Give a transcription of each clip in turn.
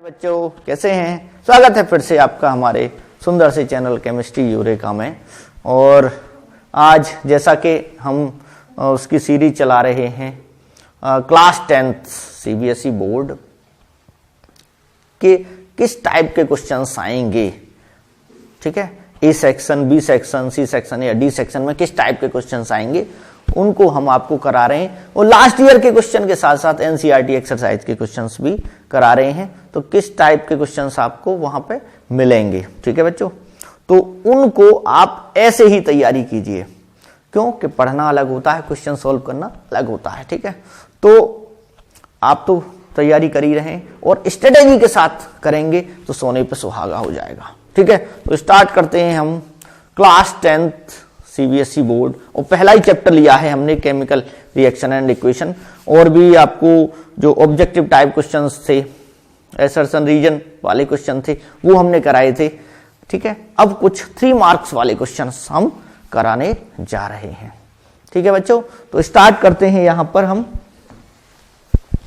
बच्चों कैसे हैं। स्वागत है फिर से आपका हमारे सुंदर से चैनल केमिस्ट्री यूरेका में। और आज जैसा कि हम उसकी सीरीज चला रहे हैं क्लास 10th सीबीएसई बोर्ड के किस टाइप के क्वेश्चंस आएंगे, ठीक है, A section, B section, C section या डी सेक्शन में किस टाइप के क्वेश्चंस आएंगे उनको हम आपको करा रहे हैं। और लास्ट ईयर के क्वेश्चन के साथ साथ एनसीईआरटी एक्सरसाइज के क्वेश्चंस भी करा रहे हैं। तो किस टाइप के क्वेश्चंस आपको वहां पे मिलेंगे, ठीक है बच्चों। तो उनको आप ऐसे ही तैयारी कीजिए, क्योंकि पढ़ना अलग होता है, क्वेश्चन सॉल्व करना अलग होता है, ठीक है। तो आप तो तैयारी कर ही रहे और स्ट्रेटेजी के साथ करेंगे तो सोने पे सुहागा हो जाएगा, ठीक है। तो स्टार्ट करते हैं हम क्लास 10th सीबीएसई बोर्ड। और पहला ही चैप्टर लिया है हमने केमिकल रिएक्शन एंड इक्वेशन। और भी आपको जो ऑब्जेक्टिव टाइप क्वेश्चंस थे, एसर्शन रीजन वाले क्वेश्चन थे, वो हमने कराए थे, ठीक है। अब कुछ 3 मार्क्स वाले क्वेश्चंस हम कराने जा रहे हैं, ठीक है बच्चों। तो स्टार्ट करते हैं। यहां पर हम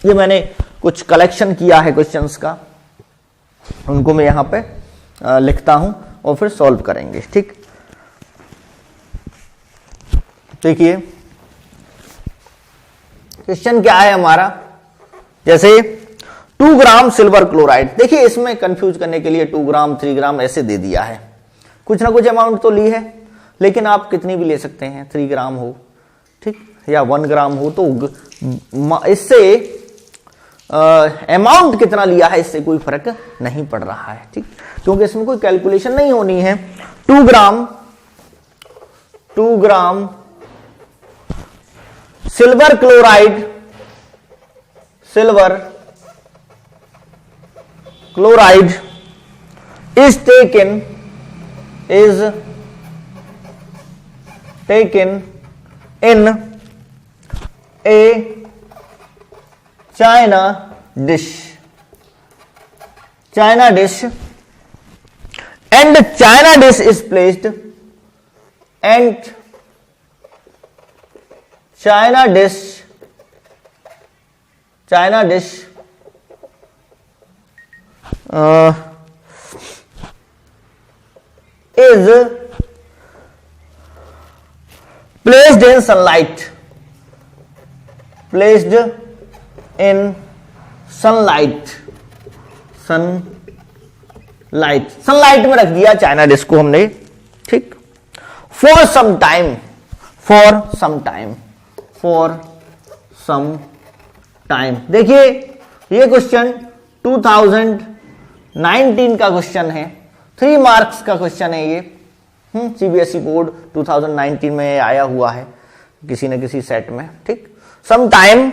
ये मैंने कुछ कलेक्शन किया है क्वेश्चंस का, उनको मैं यहां पे लिखता हूं और फिर सॉल्व करेंगे, ठीक। देखिए क्वेश्चन क्या है हमारा, जैसे 2 ग्राम सिल्वर क्लोराइड। देखिए इसमें कंफ्यूज करने के लिए 2 ग्राम 3 ग्राम ऐसे दे दिया है, कुछ ना कुछ अमाउंट तो ली है, लेकिन आप कितनी भी ले सकते हैं, 3 ग्राम हो, ठीक, या 1 ग्राम हो। तो इससे अमाउंट कितना लिया है इससे कोई फर्क नहीं पड़ रहा है, ठीक, क्योंकि इसमें कोई कैलकुलेशन नहीं होनी है। 2 gram silver chloride is taken in a china dish and china dish is placed and china dish is placed in sunlight में रख दिया चाइना डिश को हमने, ठीक। for some time देखिए ये क्वेश्चन 2019 का क्वेश्चन है, 3 मार्क्स का क्वेश्चन है ये। सीबीएसई बोर्ड 2019 में आया हुआ है किसी न किसी सेट में, ठीक। Some time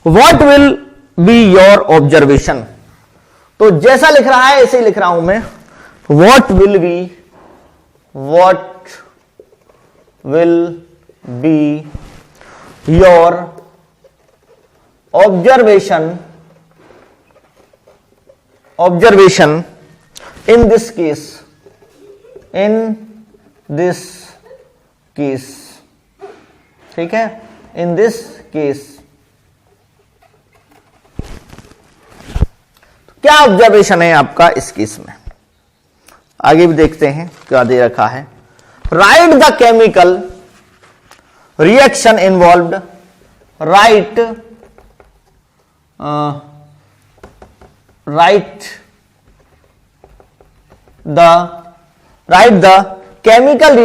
what will be your observation. तो जैसा लिख रहा है ऐसे ही लिख रहा हूं मैं, what will be your observation in this case, ठीक है, in this case। क्या ऑब्जर्वेशन है आपका इस केस में, आगे भी देखते हैं क्या दे रखा है। Right the chemical reaction involved, right the chemical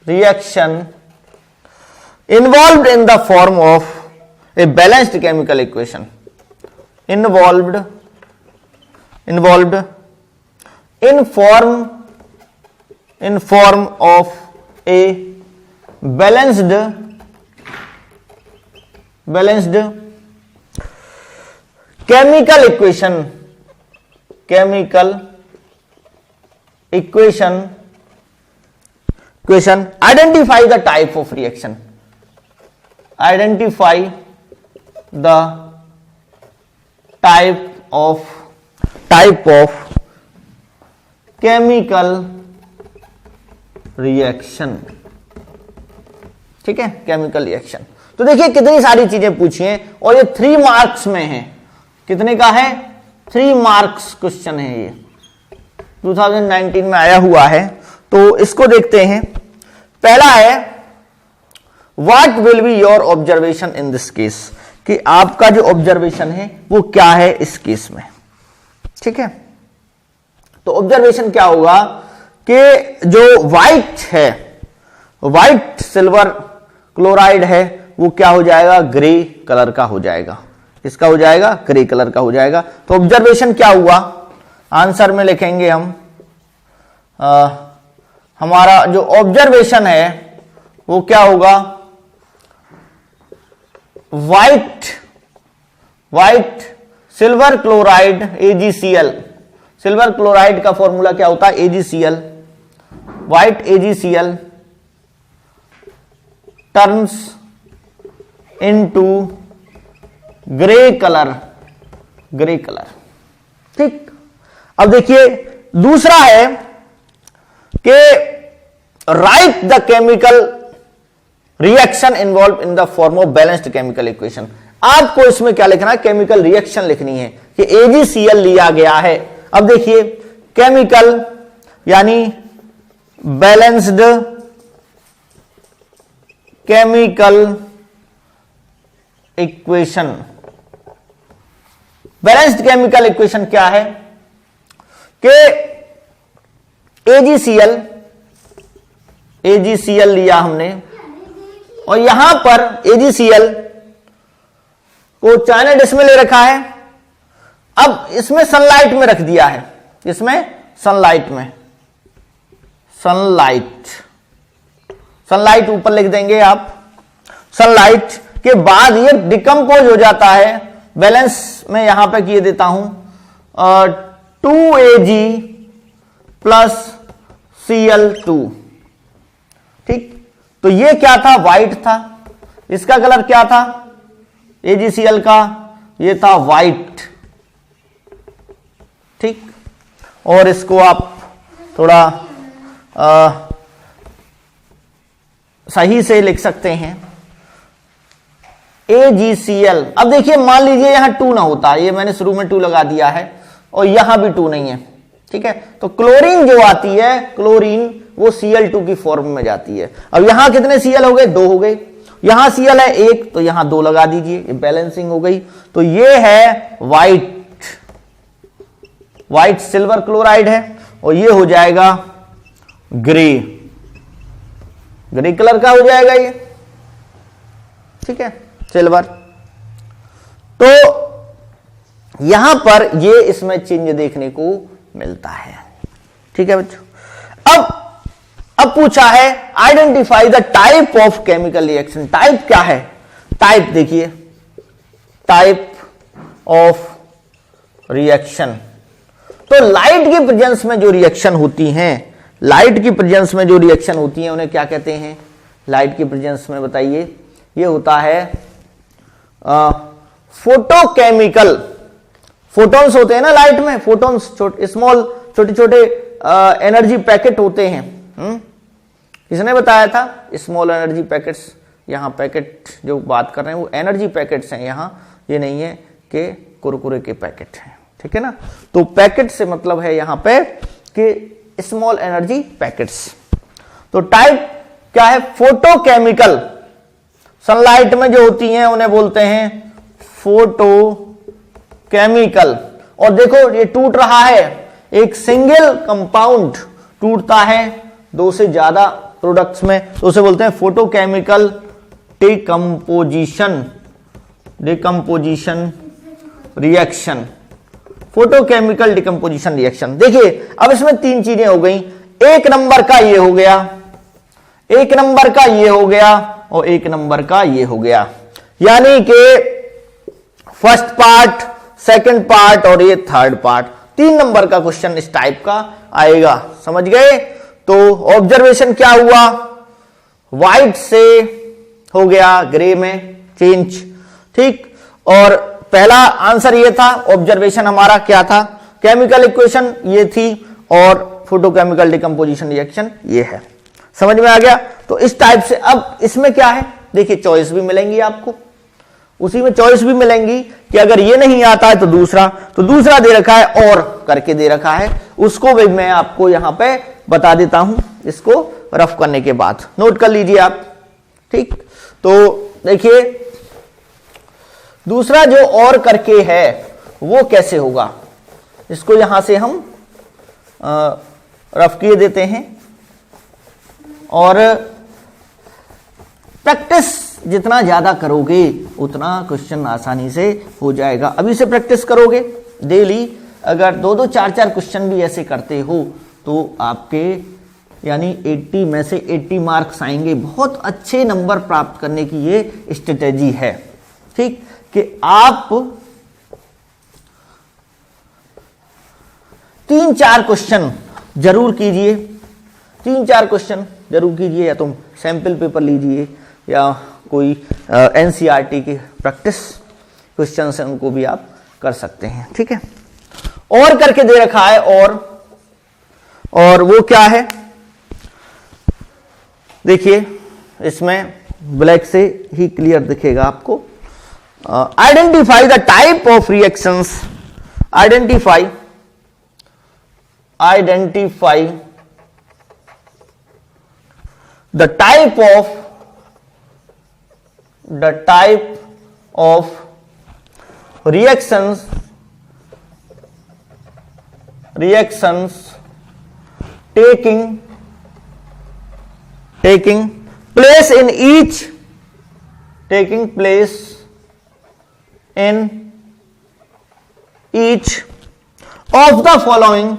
reaction involved in the form of a balanced chemical equation, involved in form of a balanced chemical equation identify the type of reaction, type of chemical reaction, ठीक है, chemical reaction. तो देखिए कितनी सारी चीजें पूछी हैं और ये 3 मार्क्स में है। कितने का है? 3 मार्क्स क्वेश्चन है, ये 2019 में आया हुआ है। तो इसको देखते हैं। पहला है what will be your observation in this case, कि आपका जो ऑब्जर्वेशन है वो क्या है इस केस में। ठीक है, तो ऑब्जर्वेशन क्या होगा कि जो व्हाइट है, व्हाइट सिल्वर क्लोराइड है, वो क्या हो जाएगा? ग्रे कलर का हो जाएगा। इसका हो जाएगा ग्रे कलर का हो जाएगा। तो ऑब्जर्वेशन क्या हुआ? आंसर में लिखेंगे हम हमारा जो ऑब्जर्वेशन है वो क्या होगा? White silver chloride AgCl। Silver chloride का फॉर्मूला क्या होता है? AgCl। White AgCl turns into grey colour, grey colour. ठीक, अब देखिए दूसरा है कि right the chemical reaction involve in the form of balanced chemical equation. आपको इसमें क्या लिखना है? केमिकल रिएक्शन लिखनी है कि AgCl लिया गया है। अब देखिए केमिकल यानी balanced chemical equation. Balanced chemical equation क्या है कि AgCl लिया हमने और यहां पर AgCl को चाइना डिश में ले रखा है। अब इसमें सनलाइट में रख दिया है, इसमें सनलाइट में, सनलाइट ऊपर लिख देंगे आप। सनलाइट के बाद ये डिकम्पोज हो जाता है। बैलेंस में यहां पे किए देता हूं 2Ag प्लस Cl2। ठीक, तो ये क्या था? व्हाइट था। इसका कलर क्या था? AgCl का ये था व्हाइट। ठीक, और इसको आप थोड़ा सही से लिख सकते हैं AgCl। अब देखिए मान लीजिए यहां 2 ना होता, ये मैंने शुरू में 2 लगा दिया है और यहां भी 2 नहीं है। ठीक है, तो क्लोरीन जो आती है, क्लोरीन वो Cl2 की फॉर्म में जाती है। अब यहां कितने Cl हो गए? 2 हो गए। यहां Cl है 1, तो यहां 2 लगा दीजिए, ये बैलेंसिंग हो गई। तो ये है व्हाइट सिल्वर क्लोराइड है और ये हो जाएगा ग्रे कलर का हो जाएगा ये। ठीक है, सिल्वर। तो यहां पर ये इसमें चेंज देखने को मिलता है। ठीक है बच्चों, अब पूछा है identify the type of chemical reaction. Type क्या है? टाइप देखिए, टाइप ऑफ रिएक्शन। तो लाइट की प्रेजेंस में जो रिएक्शन होती हैं, लाइट की प्रेजेंस में जो रिएक्शन होती है उन्हें क्या कहते हैं? लाइट की प्रेजेंस में बताइए, ये होता है फोटोकेमिकल। फोटॉन्स होते हैं ना लाइट में, फोटॉन्स स्मॉल छोटे छोटे एनर्जी पैकेट होते हैं। किसने बताया था? Small energy packets. यहां पैकेट जो बात कर रहे हैं वो एनर्जी पैकेट्स हैं, यहां ये नहीं है कि कुरकुरे के पैकेट हैं। ठीक है ना, तो पैकेट से मतलब है यहां पे कि स्मॉल एनर्जी पैकेट्स। तो टाइप क्या है? फोटोकेमिकल। सनलाइट में जो होती हैं उन्हें बोलते हैं फोटोकेमिकल। और देखो ये टूट रहा है, एक सिंगल कंपाउंड टूटता है 2 से ज्यादा प्रोडक्ट्स में, तो उसे बोलते हैं photochemical decomposition reaction. Photochemical decomposition reaction. देखिए अब इसमें 3 चीजें हो गई। 1 नंबर का ये हो गया, 1 नंबर का ये हो गया और 1 नंबर का ये हो गया, यानी कि फर्स्ट पार्ट, सेकंड पार्ट और ये थर्ड पार्ट। 3 नंबर का क्वेश्चन इस टाइप का आएगा। समझ गए? तो ऑब्जर्वेशन क्या हुआ? व्हाइट से हो गया ग्रे में चेंज। ठीक, और पहला आंसर ये था। ऑब्जर्वेशन हमारा क्या था? केमिकल इक्वेशन ये थी और फोटोकेमिकल डिकम्पोजिशन रिएक्शन ये है। समझ में आ गया? तो इस टाइप से अब इसमें क्या है? देखिए चॉइस भी मिलेंगी आपको, उसी में चॉइस भी मिलेंगी कि अगर ये नहीं आता है तो दूसरा दे रखा है और करके दे रखा है, उसको भी मैं आपको यहां पे बता देता हूं, इसको रफ करने के बाद नोट कर लीजिए आप। ठीक, तो देखिए दूसरा जो और करके है वो कैसे होगा, इसको यहां से हम रफ किए देते हैं, और प्रैक्टिस जितना ज्यादा करोगे उतना क्वेश्चन आसानी से हो जाएगा। अभी से प्रैक्टिस करोगे डेली, अगर 2-2, 4-4 क्वेश्चन भी ऐसे करते हो तो आपके यानी 80 में से 80 मार्क्स आएंगे। बहुत अच्छे नंबर प्राप्त करने की ये स्ट्रेटेजी है। ठीक, कि आप 3-4 क्वेश्चन जरूर कीजिए, 3-4 क्वेश्चन जरूर कीजिए, या तुम सैंपल पेपर लीजिए या कोई एनसीईआरटी के प्रैक्टिस क्वेश्चन है उनको भी आप कर सकते हैं। ठीक है, और करके दे रखा है, और वो क्या है देखिए, इसमें ब्लैक से ही क्लियर दिखेगा आपको। Identify the type of reactions, identify the type of reactions taking place in each of the following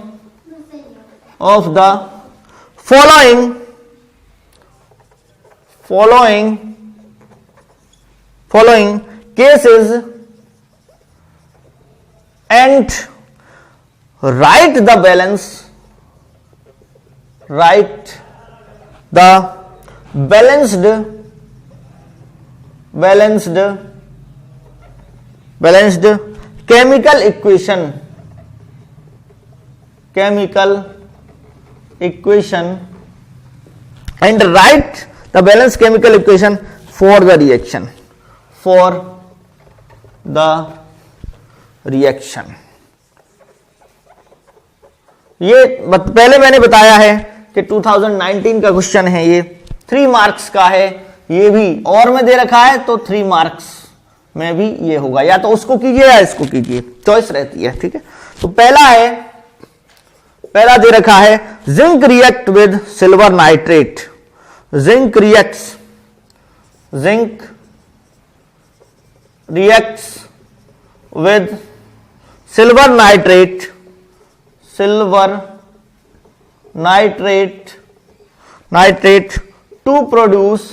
cases and write the balanced chemical equation and write the balanced chemical equation for the reaction, ये पहले मैंने बताया है कि 2019 का question है, ये 3 marks का है, ये भी और में दे रखा है तो 3 मार्क्स में भी ये होगा, या तो उसको कीजिए या इसको कीजिए, चॉइस रहती है। ठीक है, तो पहला दे रखा है zinc react with silver nitrate, zinc reacts with silver nitrate to produce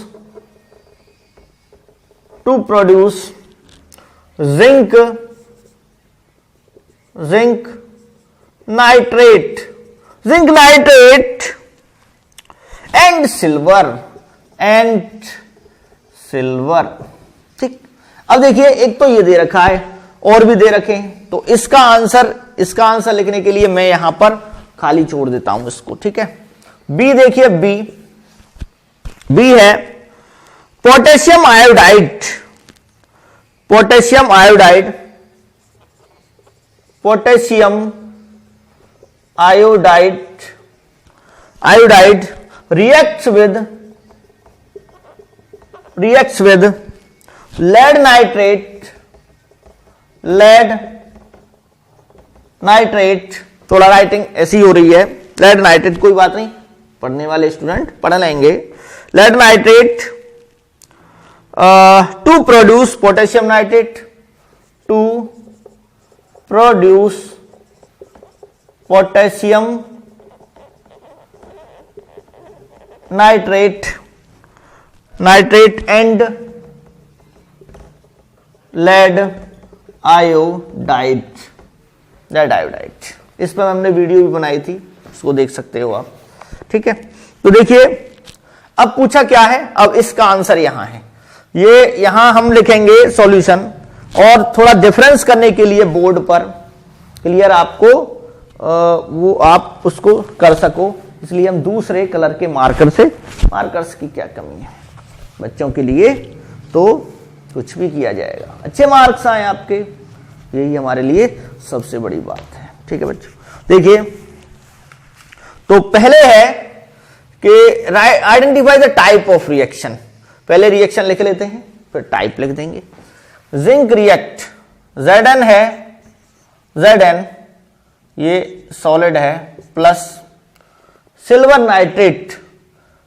zinc nitrate and silver। ठीक, अब देखिए एक तो ये दे रखा है और भी दे रखे हैं, तो इसका आंसर लिखने के लिए मैं यहां पर खाली छोड़ देता हूं इसको। ठीक है, बी देखिए, बी है potassium iodide reacts with lead nitrate, थोड़ा राइटिंग ऐसी हो रही है, लेड नाइट्रेट, कोई बात नहीं, पढ़ने वाले स्टूडेंट पढ़ लेंगे। Lead nitrate to produce potassium nitrate, to produce potassium nitrate and lead iodide. इस पर हमने वीडियो भी बनाई थी, उसको देख सकते हो आप। ठीक है, तो देखिए अब पूछा क्या है, अब इसका आंसर यहां है, ये यहां हम लिखेंगे सॉल्यूशन, और थोड़ा डिफरेंस करने के लिए बोर्ड पर क्लियर आपको वो आप उसको कर सको, इसलिए हम दूसरे कलर के मार्कर्स की क्या कमी है, बच्चों के लिए तो कुछ भी किया जाएगा, अच्छे मार्क्स आए आपके, यही हमारे लिए सबसे बड़ी बात है। ठीक है बच्चों, देखिए तो पहले है कि identify the type of reaction. पहले रिएक्शन लिख लेते हैं, फिर टाइप लिख देंगे। जिंक रिएक्ट, Zn है, Zn ये सॉलिड है, plus silver nitrate,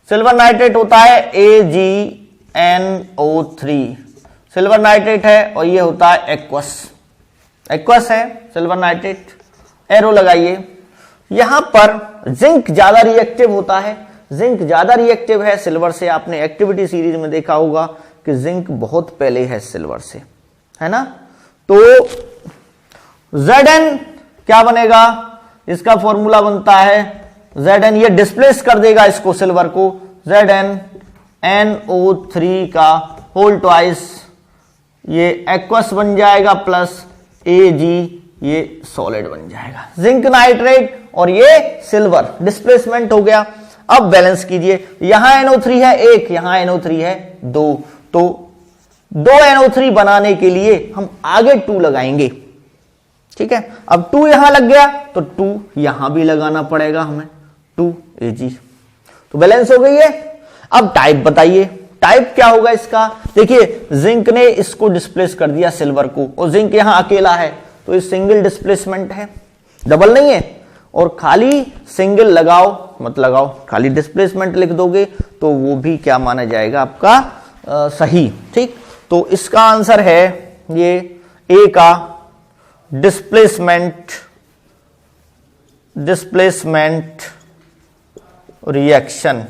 silver nitrate होता है AgNO3, सिल्वर नाइट्रेट है, और ये होता है एक्वस, एक्वस है सिल्वर नाइट्रेट। एरो लगाइए। यहां पर जिंक ज्यादा रिएक्टिव होता है, जिंक ज्यादा रिएक्टिव है सिल्वर से। आपने एक्टिविटी सीरीज में देखा होगा कि जिंक बहुत पहले है सिल्वर से, है ना। तो Zn क्या बनेगा, इसका फॉर्मूला बनता है Zn, ये डिस्प्लेस कर देगा इसको सिल्वर को, Zn NO3 का होल ट्वाइस, ये एक्वस बन जाएगा, प्लस Ag ये सॉलिड बन जाएगा। जिंक नाइट्रेट और ये सिल्वर, डिस्प्लेसमेंट हो गया। अब बैलेंस कीजिए, यहां NO3 है 1, यहां NO3 है 2, तो 2 NO3 बनाने के लिए हम आगे 2 लगाएंगे। ठीक है, अब 2 यहां लग गया तो 2 यहां भी लगाना पड़ेगा हमें, 2 Ag, तो बैलेंस हो गई है। अब टाइप बताइए, टाइप क्या होगा इसका। देखिए जिंक ने इसको डिस्प्लेस कर दिया सिल्वर को, और जिंक यहां अकेला है तो ये सिंगल डिस्प्लेसमेंट है, डबल नहीं है। और खाली सिंगल लगाओ मत लगाओ, खाली डिस्प्लेसमेंट लिख दोगे तो वो भी क्या माना जाएगा आपका सही। ठीक, तो इसका आंसर है ये ए का displacement, displacement reaction,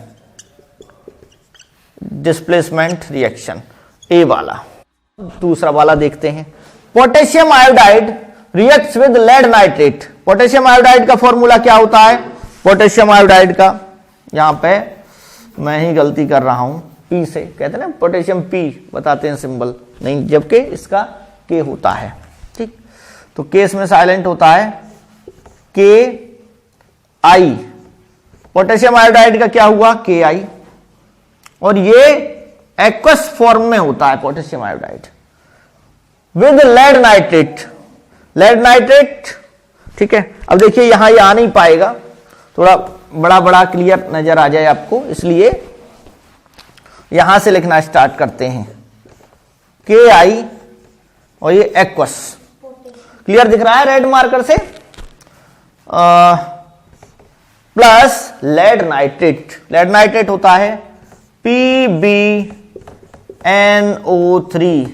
displacement reaction A वाला। दूसरा वाला देखते हैं, potassium iodide reacts with lead nitrate. Potassium iodide का फॉर्मूला क्या होता है, पोटेशियम आयोडाइड का, यहां पे मैं ही गलती कर रहा हूं, पी से कहते हैं ना, पोटेशियम पी बताते हैं सिंबल, नहीं, जबकि इसका के होता है। ठीक, तो के इसमें साइलेंट होता है, के आई, पोटेशियम आयोडाइड का क्या हुआ, के आई, और ये एक्वस फॉर्म में होता है potassium iodide with lead nitrate, lead nitrate. ठीक है, अब देखिए यहां ये आ नहीं पाएगा, थोड़ा बड़ा बड़ा क्लियर नजर आ जाए आपको, इसलिए यहां से लिखना स्टार्ट करते हैं, के आई और ये एक्वस, क्लियर दिख रहा है रेड मार्कर से, plus lead nitrate, lead nitrate होता है PbNO3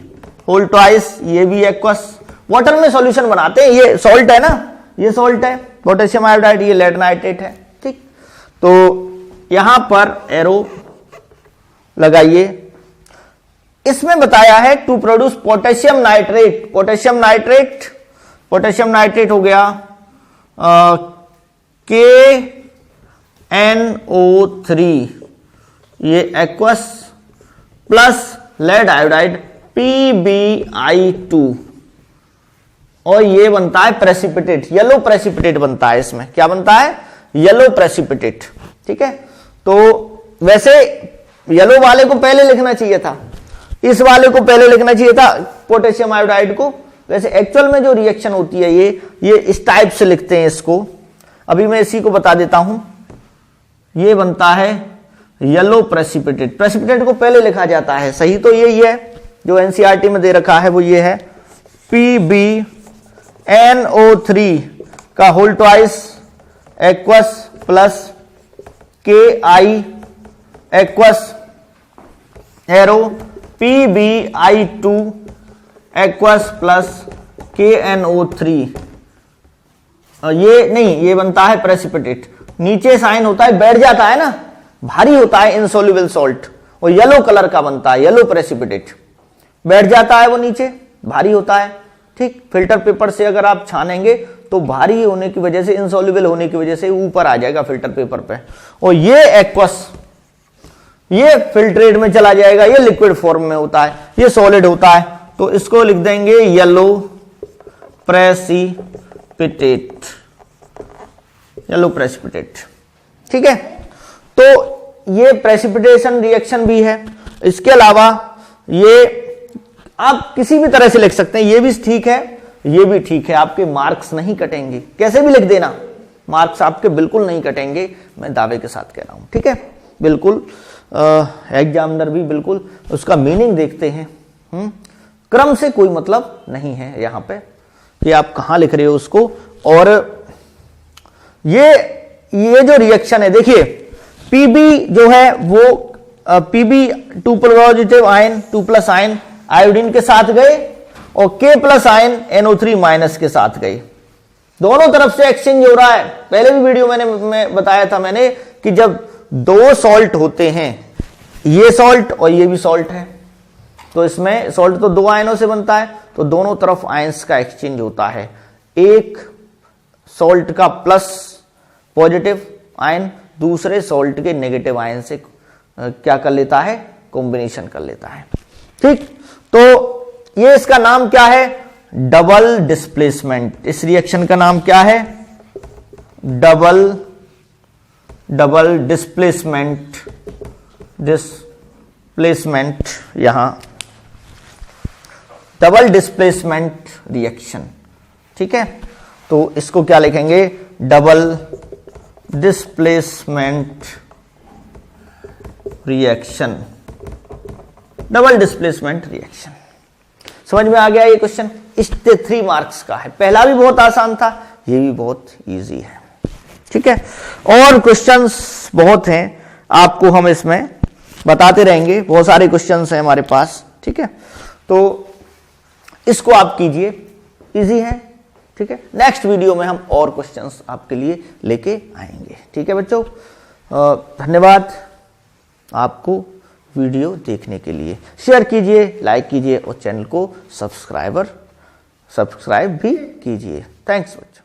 होल ट्वाइस, ये भी एक्वस। वाटर में सॉल्यूशन बनाते हैं, ये सॉल्ट है ना, ये सॉल्ट है पोटेशियम आयोडाइड, ये लेड नाइट्रेट है। ठीक, तो यहां पर एरो लगाइए। इसमें बताया है to produce potassium nitrate, potassium nitrate, potassium nitrate हो गया KNO3, ये aqueous, plus lead iodide PbI2, और ये बनता है प्रेसिपिटेट, येलो प्रेसिपिटेट बनता है इसमें, क्या बनता है, येलो प्रेसिपिटेट। ठीक है, तो वैसे येलो वाले को पहले लिखना चाहिए था, इस वाले को पहले लिखना चाहिए था, पोटेशियम आयोडाइड को। वैसे एक्चुअल में जो रिएक्शन होती है ये इस टाइप से लिखते हैं इसको, अभी मैं इसी को बता देता हूं, ये बनता है येलो प्रेसिपिटेट, प्रेसिपिटेट को पहले लिखा जाता है, सही तो यही है जो एनसीईआरटी में दे रखा है, वो ये है PbNO3 का whole twice aqueous plus KI aqueous arrow PbI2 aqueous plus KNO3, ये नहीं, ये बनता है प्रेसिपिटेट, नीचे साइन होता है, बैठ जाता है ना, भारी होता है इनसोल्युबल सॉल्ट, और येलो कलर का बनता है, येलो प्रेसिपिटेट, बैठ जाता है वो नीचे, भारी होता है। ठीक, फिल्टर पेपर से अगर आप छानेंगे तो भारी होने की वजह से, इनसोल्युबल होने की वजह से ऊपर आ जाएगा फिल्टर पेपर पे, और ये एक्वस ये फिल्ट्रेट में चला जाएगा, ये लिक्विड फॉर्म में होता है, ये सॉलिड होता है, तो इसको लिख देंगे येलो प्रेसिपिटेट, येलो प्रेसिपिटेट। ठीक है, तो ये प्रेसिपिटेशन रिएक्शन भी है। इसके अलावा ये आप किसी भी तरह से लिख सकते हैं, ये भी ठीक है, ये भी ठीक है, आपके मार्क्स नहीं कटेंगे, कैसे भी लिख देना, मार्क्स आपके बिल्कुल नहीं कटेंगे, मैं दावे के साथ कह रहा हूं, ठीक है, बिल्कुल। एग्जामिनर भी बिल्कुल उसका मीनिंग देखते हैं, क्रम से कोई मतलब नहीं है यहां पे कि आप कहां लिख रहे हो उसको। और ये जो रिएक्शन है, देखिए पीबी जो है वो PB 2 positive ion 2+ ion iodine के साथ गए और K+ आयन NO3 माइनस के साथ गए, दोनों तरफ से एक्सचेंज हो रहा है। पहले भी वीडियो में बताया था मैंने कि जब दो सॉल्ट होते हैं, ये सॉल्ट और ये भी सॉल्ट है, तो इसमें सॉल्ट तो 2 आयनों से बनता है, तो दोनों तरफ आयंस का एक्सचेंज होता है। एक सॉल्ट का प्लस पॉजिटिव आयन दूसरे सॉल्ट के नेगेटिव आयन से क्या कर लेता है, कॉम्बिनेशन कर लेता है, ठीक। तो ये इसका नाम क्या है, डबल डिस्प्लेसमेंट। इस रिएक्शन का नाम क्या है, डबल डिस्प्लेसमेंट यहां डबल डिस्प्लेसमेंट रिएक्शन, ठीक है। तो इसको क्या लिखेंगे, double displacement reaction, double displacement reaction. समझ में आ गया ये क्वेश्चन? इससे 3 मार्क्स का है, पहला भी बहुत आसान था, ये भी बहुत इजी है, ठीक है। और क्वेश्चंस बहुत हैं, आपको हम इसमें बताते रहेंगे, बहुत सारे क्वेश्चंस हैं हमारे पास, ठीक है। तो इसको आप कीजिए, इजी है, ठीक है। नेक्स्ट वीडियो में हम और क्वेश्चंस आपके लिए लेके आएंगे, ठीक है बच्चों। धन्यवाद आपको वीडियो देखने के लिए, शेयर कीजिए, लाइक कीजिए और चैनल को सब्सक्राइब भी कीजिए। थैंक्स बच्चों।